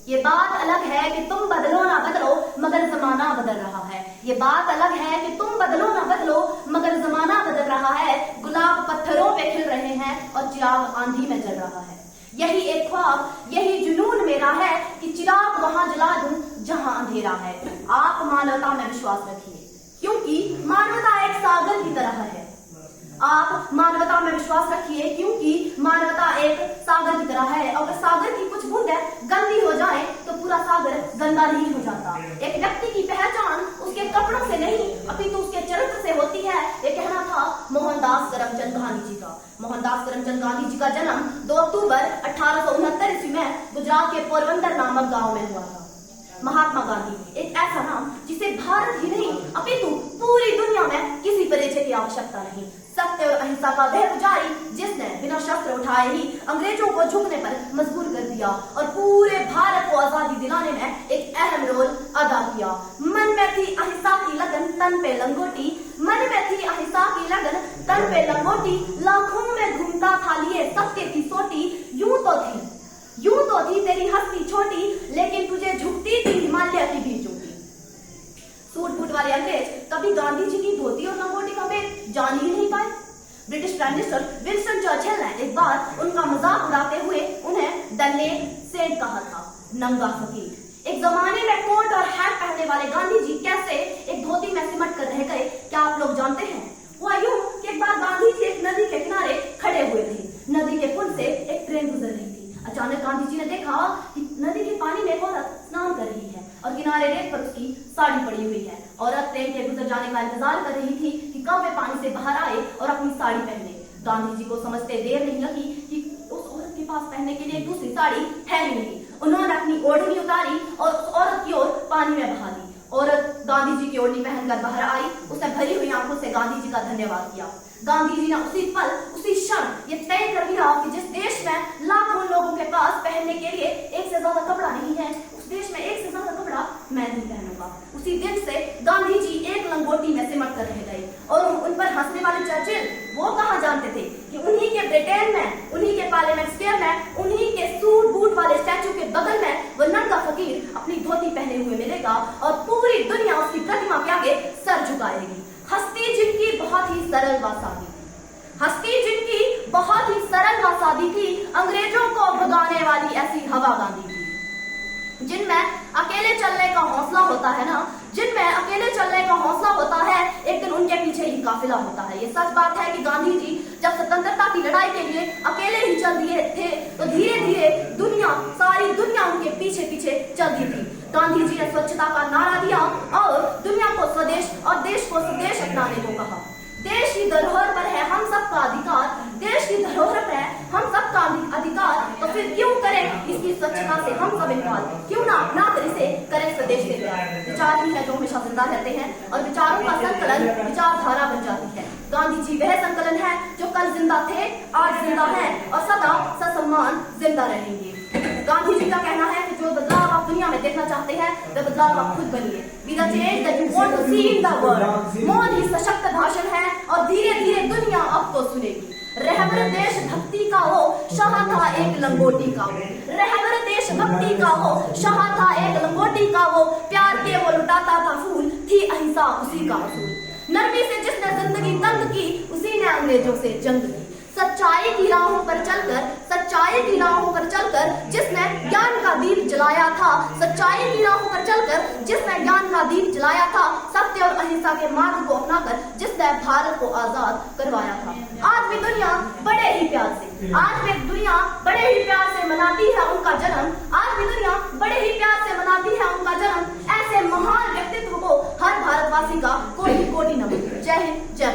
ये बात अलग है कि तुम बदलो ना बदलो मगर जमाना बदल रहा है। ये बात अलग है कि तुम बदलो ना बदलो मगर जमाना बदल रहा है। गुलाब पत्थरों पे खिल रहे हैं और चिराग आंधी में जल रहा है। यही एक ख्वाब, यही जुनून मेरा है कि चिराग वहां जला दूं जहां अंधेरा है। आप मानवता में विश्वास रखिए, क्योंकि मानवता एक सागर की तरह है। आप मानवता में विश्वास रखिए, क्योंकि मानवता एक सागर की तरह है। अगर सागर की कुछ बूंदें गंदी हो जाए तो पूरा सागर गंदा नहीं हो जाता। एक व्यक्ति की पहचान उसके कपड़ों से नहीं अपितु उसके चरित्र से होती है। ये कहना था मोहनदास करमचंद गांधी जी का। मोहनदास करमचंद गांधी जी का जन्म 2 अक्टूबर 1869 ईस्वी में गुजरात के पोरबंदर नामक गांव में हुआ था। महात्मा गांधी एक ऐसा नाम जिसे भारत ही नहीं अपितु पूरी दुनिया में किसी परिचय की आवश्यकता नहीं। सत्य और अहिंसा का वह पुजारी जिसने बिना शस्त्र उठाए ही अंग्रेजों को झुकने पर मजबूर कर दिया और पूरे भारत को आजादी दिलाने में एक अहम रोल अदा किया। मन में थी अहिंसा की लगन, तन पे लंगोटी। मन में थी अहिंसा की लगन, तन पे लंगोटी। लाखों में घूमता था लिए सत्य की सोटी। यूं तो थी तेरी हस्ती छोटी, लेकिन तुझे झुकती थी हिमालय की भी चोटी। सूट बूट वाले अंग्रेज कभी गांधी जी की धोती और लंगोटी का भेद जान ही नहीं पाए। British prime minister Winston Churchill ने एक बार उनका मजाक उड़ाते हुए उन्हें द लेग सेड कहा था, नंगा फकीर। एक जमाने में कोट और हैट पहनने वाले गांधी जी कैसे एक धोती में सिमट कर रह गए, क्या आप लोग जानते हैं? हुआ यूं कि एक बार गांधी जी एक नदी के किनारे खड़े हुए थे। नदी के पुल से एक ट्रेन गुजर रही थी। अचानक गांधी जी ने देखा कि नदी के पानी में एक औरत स्नान कर रही है और किनारे रेत पर उसकी साड़ी पड़ी हुई है। औरत ट्रेन के गुजर जाने का इंतजार कर रही थी कि कब वे पानी से बाहर आए और अपनी साड़ी पहने। गांधी जी को समझते देर नहीं लगी कि उस औरत के पास पहनने के लिए दूसरी साड़ी है ही नहीं। उन्होंने अपनी ओढ़नी उतारी और उस औरत की ओर पानी में बहा दी। औरत गांधी जी की ओढ़नी पहनकर बाहर आई। उसने भरी हुई आंखों से गांधी जी का धन्यवाद किया। गांधी जी ने उसी पल, उसी क्षण ये तय कर लिया कि जिस देश में लाखों लोगों के पास पहनने के लिए एक से ज्यादा कपड़ा नहीं है, उस देश में एक से ज्यादा कपड़ा मैं नहीं पहनूंगा। उसी दिन से गांधी जी एक लंगोटी में सिमट कर रह गए। और उन पर हंसने वाले चर्चिल वो कहाँ जानते थे कि उन्हीं के ब्रिटेन में, उन्हीं के पार्लियामेंट स्क्वायर में, उन्हीं के सूट बूट वाले स्टैचू के बगल में वो नंगा फकीर अपनी धोती पहने हुए मिलेगा और पूरी दुनिया उसकी प्रतिमा के आगे सर झुकाएगी। हस्ती जिनकी बहुत ही सरल व सादी, हस्ती जिनकी बहुत ही सरल व सादी थी, अंग्रेजों को भगाने वाली ऐसी हवा गांधी थी। जिनमें अकेले चलने का हौसला होता है ना, जिनमें अकेले चलने का हौसला होता है, एक दिन उनके पीछे ही काफिला होता है। ये सच बात है कि गांधी जी जब स्वतंत्रता की लड़ाई के लिए अकेले ही चल दिए थे तो धीरे धीरे दुनिया, सारी दुनिया उनके पीछे पीछे चलती थी। गांधी जी ने स्वच्छता का नारा दिया और दुनिया को स्वदेश और देश को स्वदेश अपनाने को कहा। देश की धरोहर पर है हम सबका अधिकार, देश की धरोहर पर है हम सबका अधिकार, तो फिर क्यों करें इसकी स्वच्छता से हम सब इनकार? क्यों ना अपना कर इसे करें स्वदेश से प्यार? विचार ही है जो हमेशा जिंदा रहते हैं और विचारों का संकलन विचारधारा बन जाती है। गांधी जी वह संकलन है जो कल जिंदा थे, आज जिंदा है और सदा ससम्मान जिंदा रहेंगे। गांधी जी का कहना है कि जो बदलाव आप दुनिया में देखना चाहते हैं वह बदलाव आप खुद बनिए। Be the change that you want to see in the world। मौन ही सशक्त भाषण है और धीरे धीरे दुनिया अब तो सुनेगी। रहबर देश भक्ति का हो, शाह था एक लंगोटी का वो। रहबर देश भक्ति का हो, शाह था एक लंगोटी का वो। प्यार के वो लुटाता था फूल, थी अहिंसा उसी का असूल। नरमी से जिसने जिंदगी तंग की, उसी ने अंग्रेजों से जंग की। सच्चाई की राहों पर चलकर, सच्चाई की राहों पर चलकर जिसने ज्ञान का दीप जलाया था, सच्चाई की राहों पर चलकर जिसने ज्ञान का दीप जलाया था, सत्य और अहिंसा के मार्ग को अपनाकर जिसने भारत को आजाद करवाया था। आज भी दुनिया बड़े ही प्यार से, आज भी दुनिया बड़े ही प्यार से मनाती है उनका जन्म। आज भी दुनिया बड़े ही प्यार से मनाती है उनका जन्म। ऐसे महान व्यक्तित्व को हर भारतवासी का कोटि कोटि नमन। जय हिंद, जय